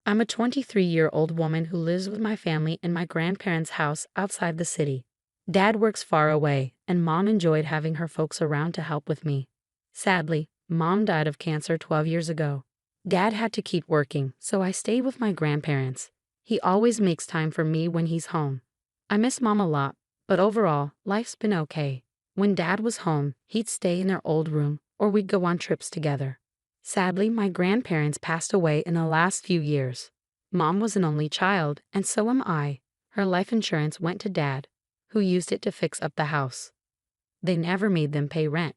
I'm a 23-year-old woman who lives with my family in my grandparents' house outside the city. Dad works far away, and Mom enjoyed having her folks around to help with me. Sadly, Mom died of cancer 12 years ago. Dad had to keep working, so I stayed with my grandparents. He always makes time for me when he's home. I miss Mom a lot, but overall, life's been okay. When Dad was home, he'd stay in their old room, or we'd go on trips together. Sadly, my grandparents passed away in the last few years. Mom was an only child, and so am I. Her life insurance went to Dad, who used it to fix up the house. They never made them pay rent.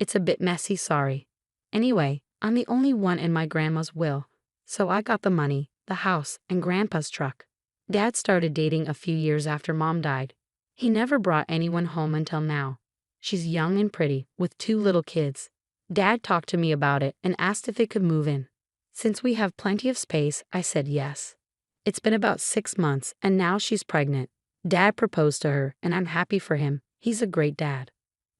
It's a bit messy, sorry. Anyway, I'm the only one in my grandma's will, so I got the money, the house, and Grandpa's truck. Dad started dating a few years after Mom died. He never brought anyone home until now. She's young and pretty, with 2 little kids. Dad talked to me about it and asked if they could move in. Since we have plenty of space, I said yes. It's been about 6 months, and now she's pregnant. Dad proposed to her, and I'm happy for him. He's a great dad.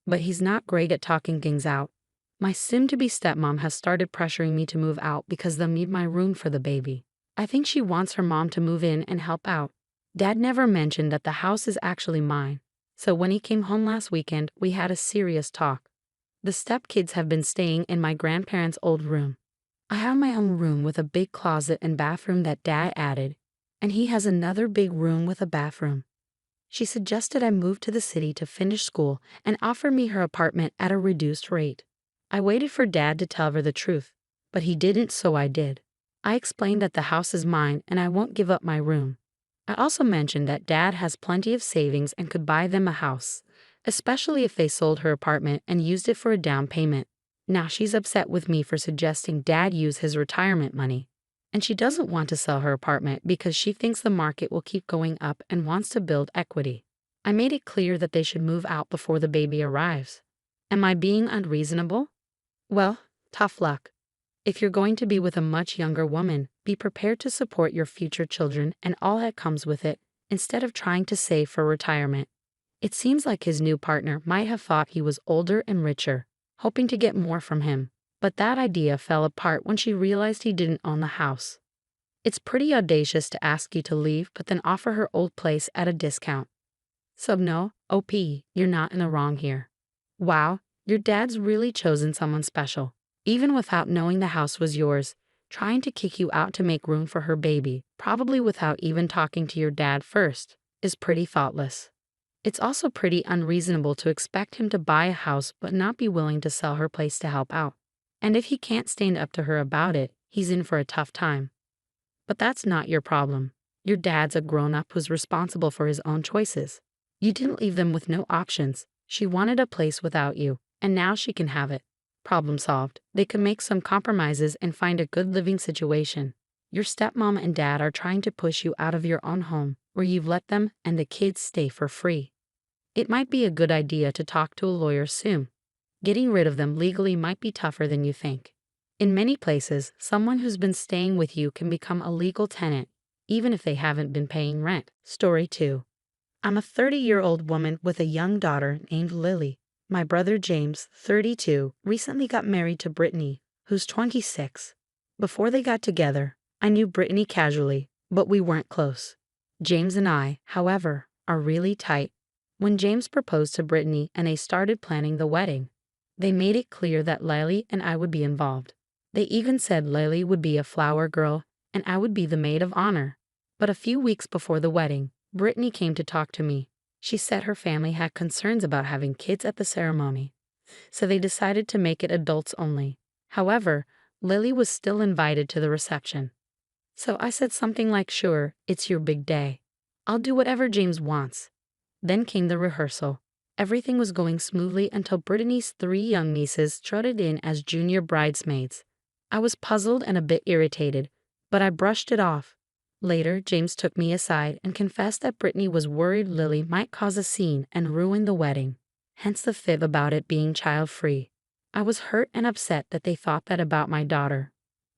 But he's not great at talking things out. My soon-to-be stepmom has started pressuring me to move out because they'll need my room for the baby. I think she wants her mom to move in and help out. Dad never mentioned that the house is actually mine, so when he came home last weekend, we had a serious talk. The stepkids have been staying in my grandparents' old room. I have my own room with a big closet and bathroom that Dad added, and he has another big room with a bathroom. She suggested I move to the city to finish school and offer me her apartment at a reduced rate. I waited for Dad to tell her the truth, but he didn't, so I did. I explained that the house is mine and I won't give up my room. I also mentioned that Dad has plenty of savings and could buy them a house, especially if they sold her apartment and used it for a down payment. Now she's upset with me for suggesting Dad use his retirement money. And she doesn't want to sell her apartment because she thinks the market will keep going up and wants to build equity. I made it clear that they should move out before the baby arrives. Am I being unreasonable? Well, tough luck. If you're going to be with a much younger woman, be prepared to support your future children and all that comes with it, instead of trying to save for retirement. It seems like his new partner might have thought he was older and richer, hoping to get more from him. But that idea fell apart when she realized he didn't own the house. It's pretty audacious to ask you to leave but then offer her old place at a discount. So no, OP, you're not in the wrong here. Wow, your dad's really chosen someone special. Even without knowing the house was yours, trying to kick you out to make room for her baby, probably without even talking to your dad first, is pretty thoughtless. It's also pretty unreasonable to expect him to buy a house but not be willing to sell her place to help out. And if he can't stand up to her about it, he's in for a tough time. But that's not your problem. Your dad's a grown-up who's responsible for his own choices. You didn't leave them with no options. She wanted a place without you, and now she can have it. Problem solved. They could make some compromises and find a good living situation. Your stepmom and dad are trying to push you out of your own home, where you've let them and the kids stay for free. It might be a good idea to talk to a lawyer soon. Getting rid of them legally might be tougher than you think. In many places, someone who's been staying with you can become a legal tenant, even if they haven't been paying rent. Story 2. I'm a 30-year-old woman with a young daughter named Lily. My brother James, 32, recently got married to Brittany, who's 26. Before they got together, I knew Brittany casually, but we weren't close. James and I, however, are really tight. When James proposed to Brittany and they started planning the wedding, they made it clear that Lily and I would be involved. They even said Lily would be a flower girl and I would be the maid of honor. But a few weeks before the wedding, Brittany came to talk to me. She said her family had concerns about having kids at the ceremony, so they decided to make it adults only. However, Lily was still invited to the reception. So I said something like, "Sure, it's your big day. I'll do whatever James wants." Then came the rehearsal. Everything was going smoothly until Brittany's 3 young nieces trotted in as junior bridesmaids. I was puzzled and a bit irritated, but I brushed it off. Later, James took me aside and confessed that Brittany was worried Lily might cause a scene and ruin the wedding, hence the fib about it being child-free. I was hurt and upset that they thought that about my daughter,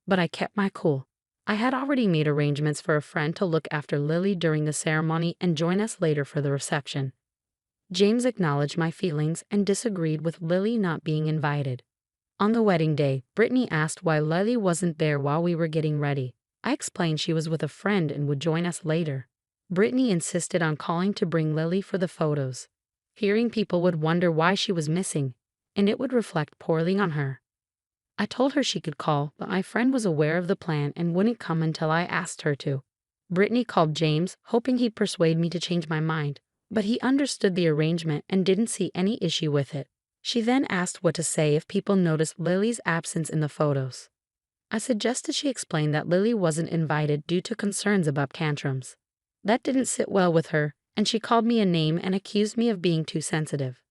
but I kept my cool. I had already made arrangements for a friend to look after Lily during the ceremony and join us later for the reception. James acknowledged my feelings and disagreed with Lily not being invited. On the wedding day, Brittany asked why Lily wasn't there while we were getting ready. I explained she was with a friend and would join us later. Brittany insisted on calling to bring Lily for the photos. Fearing people would wonder why she was missing, and it would reflect poorly on her. I told her she could call, but my friend was aware of the plan and wouldn't come until I asked her to. Brittany called James, hoping he'd persuade me to change my mind, but he understood the arrangement and didn't see any issue with it. She then asked what to say if people noticed Lily's absence in the photos. I suggested she explain that Lily wasn't invited due to concerns about tantrums. That didn't sit well with her, and she called me a name and accused me of being too sensitive.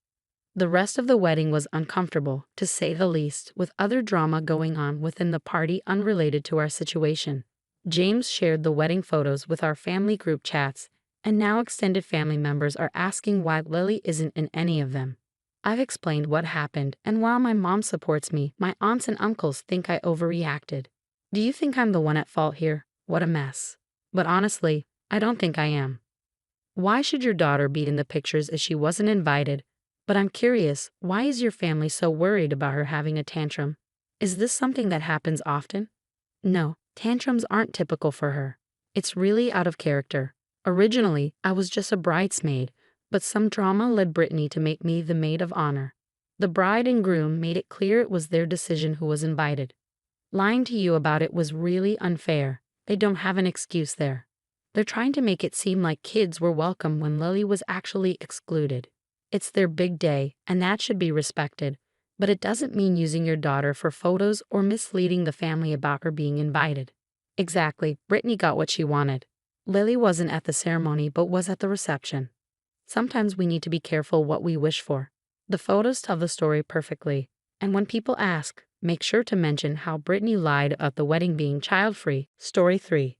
The rest of the wedding was uncomfortable, to say the least, with other drama going on within the party unrelated to our situation. James shared the wedding photos with our family group chats, and now extended family members are asking why Lily isn't in any of them. I've explained what happened, and while my mom supports me, my aunts and uncles think I overreacted. Do you think I'm the one at fault here? What a mess. But honestly, I don't think I am. Why should your daughter be in the pictures if she wasn't invited? But I'm curious, why is your family so worried about her having a tantrum? Is this something that happens often? No, tantrums aren't typical for her. It's really out of character. Originally, I was just a bridesmaid, but some drama led Brittany to make me the maid of honor. The bride and groom made it clear it was their decision who was invited. Lying to you about it was really unfair. They don't have an excuse there. They're trying to make it seem like kids were welcome when Lily was actually excluded. It's their big day, and that should be respected, but it doesn't mean using your daughter for photos or misleading the family about her being invited. Exactly, Brittany got what she wanted. Lily wasn't at the ceremony but was at the reception. Sometimes we need to be careful what we wish for. The photos tell the story perfectly, and when people ask, make sure to mention how Brittany lied about the wedding being child-free. Story 3.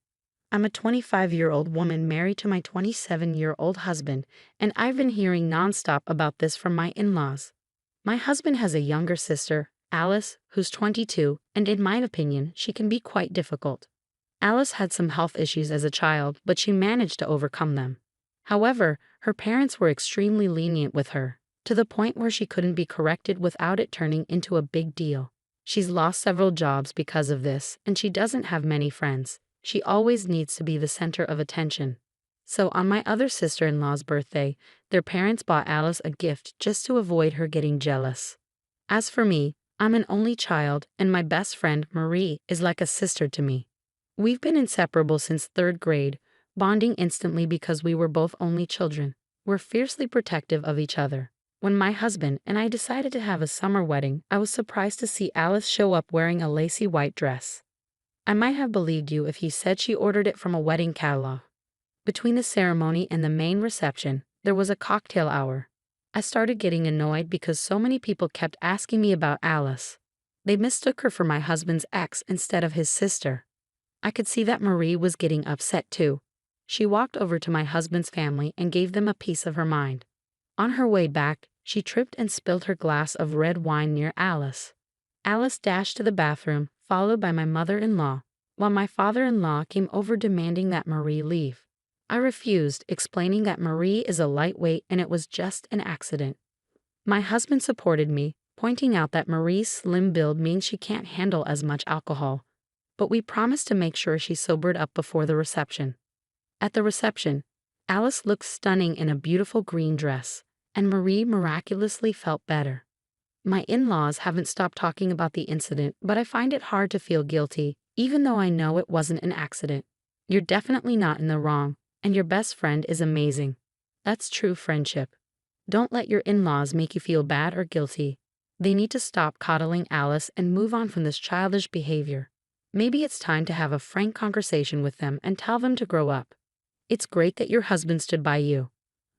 I'm a 25-year-old woman married to my 27-year-old husband, and I've been hearing nonstop about this from my in-laws. My husband has a younger sister, Alice, who's 22, and in my opinion, she can be quite difficult. Alice had some health issues as a child, but she managed to overcome them. However, her parents were extremely lenient with her, to the point where she couldn't be corrected without it turning into a big deal. She's lost several jobs because of this, and she doesn't have many friends. She always needs to be the center of attention. So on my other sister-in-law's birthday, their parents bought Alice a gift just to avoid her getting jealous. As for me, I'm an only child, and my best friend, Marie, is like a sister to me. We've been inseparable since 3rd grade, bonding instantly because we were both only children. We're fiercely protective of each other. When my husband and I decided to have a summer wedding, I was surprised to see Alice show up wearing a lacy white dress. I might have believed you if you said she ordered it from a wedding catalog. Between the ceremony and the main reception, there was a cocktail hour. I started getting annoyed because so many people kept asking me about Alice. They mistook her for my husband's ex instead of his sister. I could see that Marie was getting upset too. She walked over to my husband's family and gave them a piece of her mind. On her way back, she tripped and spilled her glass of red wine near Alice. Alice dashed to the bathroom, followed by my mother-in-law, while my father-in-law came over demanding that Marie leave. I refused, explaining that Marie is a lightweight and it was just an accident. My husband supported me, pointing out that Marie's slim build means she can't handle as much alcohol, but we promised to make sure she sobered up before the reception. At the reception, Alice looked stunning in a beautiful green dress, and Marie miraculously felt better. My in-laws haven't stopped talking about the incident, but I find it hard to feel guilty, even though I know it wasn't an accident. You're definitely not in the wrong, and your best friend is amazing. That's true friendship. Don't let your in-laws make you feel bad or guilty. They need to stop coddling Alice and move on from this childish behavior. Maybe it's time to have a frank conversation with them and tell them to grow up. It's great that your husband stood by you.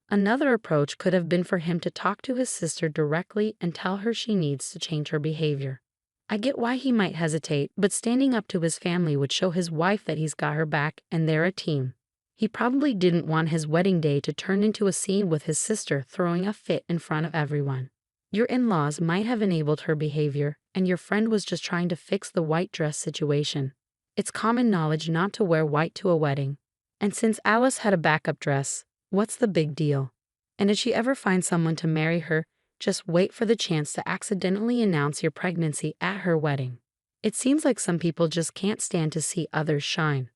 Another approach could have been for him to talk to his sister directly and tell her she needs to change her behavior. I get why he might hesitate, but standing up to his family would show his wife that he's got her back and they're a team. He probably didn't want his wedding day to turn into a scene with his sister throwing a fit in front of everyone. Your in-laws might have enabled her behavior, and your friend was just trying to fix the white dress situation. It's common knowledge not to wear white to a wedding. And since Alice had a backup dress, what's the big deal? And if she ever finds someone to marry her, just wait for the chance to accidentally announce your pregnancy at her wedding. It seems like some people just can't stand to see others shine.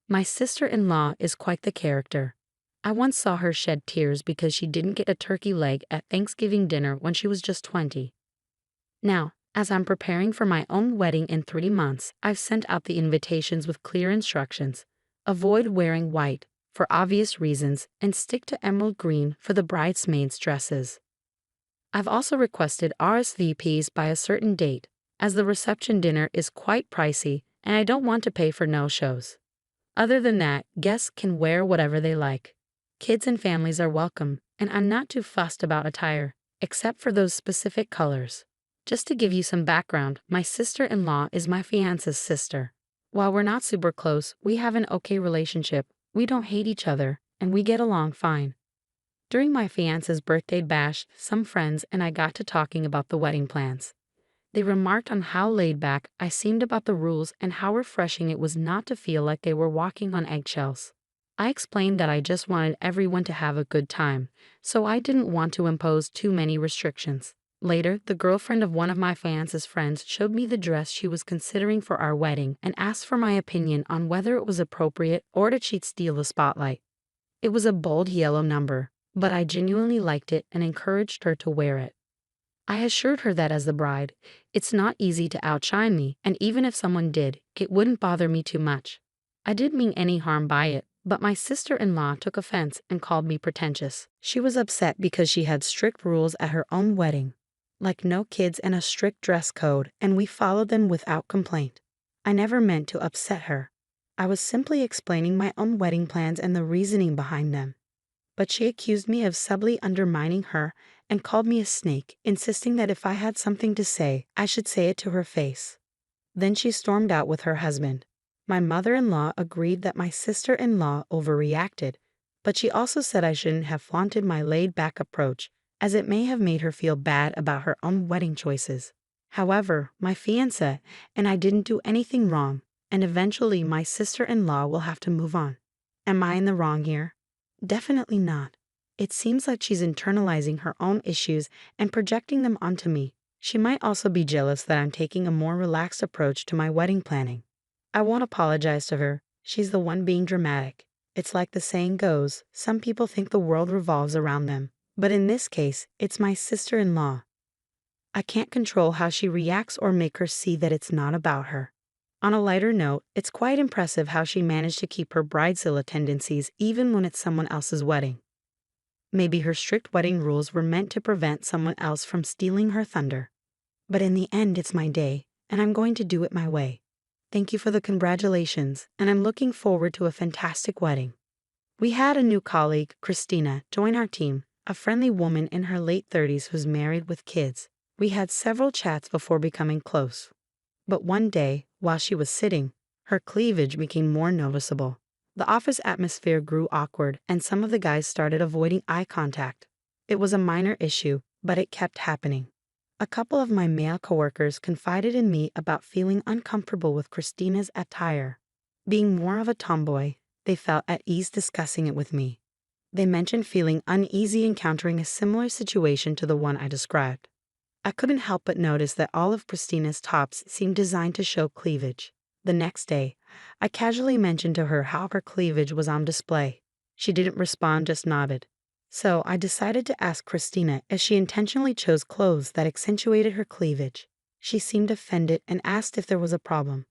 My sister-in-law is quite the character. I once saw her shed tears because she didn't get a turkey leg at Thanksgiving dinner when she was just 20. Now, as I'm preparing for my own wedding in 3 months, I've sent out the invitations with clear instructions. Avoid wearing white, for obvious reasons, and stick to emerald green for the bridesmaids' dresses. I've also requested RSVPs by a certain date, as the reception dinner is quite pricey and I don't want to pay for no-shows. Other than that, guests can wear whatever they like. Kids and families are welcome, and I'm not too fussed about attire, except for those specific colors. Just to give you some background, my sister-in-law is my fiance's sister. While we're not super close, we have an okay relationship, we don't hate each other, and we get along fine. During my fiance's birthday bash, some friends and I got to talking about the wedding plans. They remarked on how laid back I seemed about the rules and how refreshing it was not to feel like they were walking on eggshells. I explained that I just wanted everyone to have a good time, so I didn't want to impose too many restrictions. Later, the girlfriend of one of my fiance's friends showed me the dress she was considering for our wedding and asked for my opinion on whether it was appropriate or did she'd steal the spotlight. It was a bold yellow number, but I genuinely liked it and encouraged her to wear it. I assured her that as the bride, it's not easy to outshine me, and even if someone did, it wouldn't bother me too much. I didn't mean any harm by it, but my sister-in-law took offense and called me pretentious. She was upset because she had strict rules at her own wedding, like no kids and a strict dress code, and we followed them without complaint. I never meant to upset her. I was simply explaining my own wedding plans and the reasoning behind them. But she accused me of subtly undermining her and called me a snake, insisting that if I had something to say, I should say it to her face. Then she stormed out with her husband. My mother-in-law agreed that my sister-in-law overreacted, but she also said I shouldn't have flaunted my laid-back approach, as it may have made her feel bad about her own wedding choices. However, my fiancé and I didn't do anything wrong, and eventually my sister-in-law will have to move on. Am I in the wrong here? Definitely not. It seems like she's internalizing her own issues and projecting them onto me. She might also be jealous that I'm taking a more relaxed approach to my wedding planning. I won't apologize to her. She's the one being dramatic. It's like the saying goes, some people think the world revolves around them. But in this case, it's my sister-in-law. I can't control how she reacts or make her see that it's not about her. On a lighter note, it's quite impressive how she managed to keep her bridezilla tendencies even when it's someone else's wedding. Maybe her strict wedding rules were meant to prevent someone else from stealing her thunder. But in the end, it's my day, and I'm going to do it my way. Thank you for the congratulations, and I'm looking forward to a fantastic wedding. We had a new colleague, Christina, join our team, a friendly woman in her late 30s who's married with kids. We had several chats before becoming close. But one day, while she was sitting, her cleavage became more noticeable. The office atmosphere grew awkward, and some of the guys started avoiding eye contact. It was a minor issue, but it kept happening. A couple of my male coworkers confided in me about feeling uncomfortable with Christina's attire. Being more of a tomboy, they felt at ease discussing it with me. They mentioned feeling uneasy encountering a similar situation to the one I described. I couldn't help but notice that all of Christina's tops seemed designed to show cleavage. The next day, I casually mentioned to her how her cleavage was on display. She didn't respond, just nodded. So I decided to ask Christina if she intentionally chose clothes that accentuated her cleavage. She seemed offended and asked if there was a problem.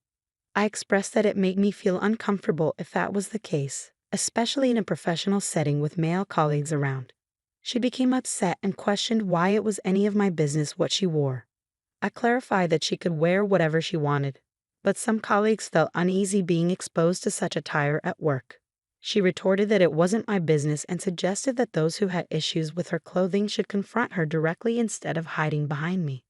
I expressed that it made me feel uncomfortable if that was the case, especially in a professional setting with male colleagues around. She became upset and questioned why it was any of my business what she wore. I clarified that she could wear whatever she wanted, but some colleagues felt uneasy being exposed to such attire at work. She retorted that it wasn't my business and suggested that those who had issues with her clothing should confront her directly instead of hiding behind me.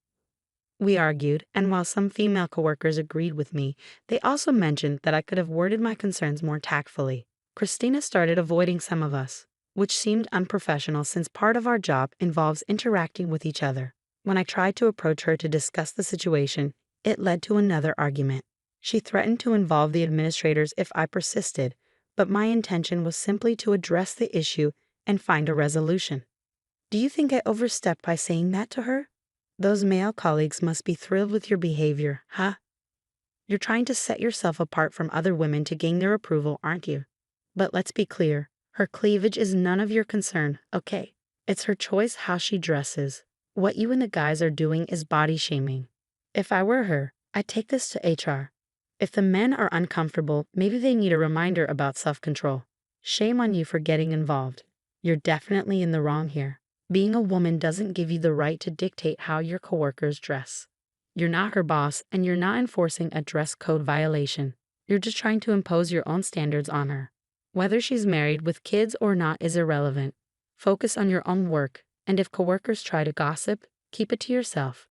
We argued, and while some female coworkers agreed with me, they also mentioned that I could have worded my concerns more tactfully. Christina started avoiding some of us, which seemed unprofessional since part of our job involves interacting with each other. When I tried to approach her to discuss the situation, it led to another argument. She threatened to involve the administrators if I persisted, but my intention was simply to address the issue and find a resolution. Do you think I overstepped by saying that to her? Those male colleagues must be thrilled with your behavior, huh? You're trying to set yourself apart from other women to gain their approval, aren't you? But let's be clear, her cleavage is none of your concern, okay? It's her choice how she dresses. What you and the guys are doing is body shaming. If I were her, I'd take this to HR. If the men are uncomfortable, maybe they need a reminder about self-control. Shame on you for getting involved. You're definitely in the wrong here. Being a woman doesn't give you the right to dictate how your coworkers dress. You're not her boss, and you're not enforcing a dress code violation. You're just trying to impose your own standards on her. Whether she's married with kids or not is irrelevant. Focus on your own work, and if coworkers try to gossip, keep it to yourself.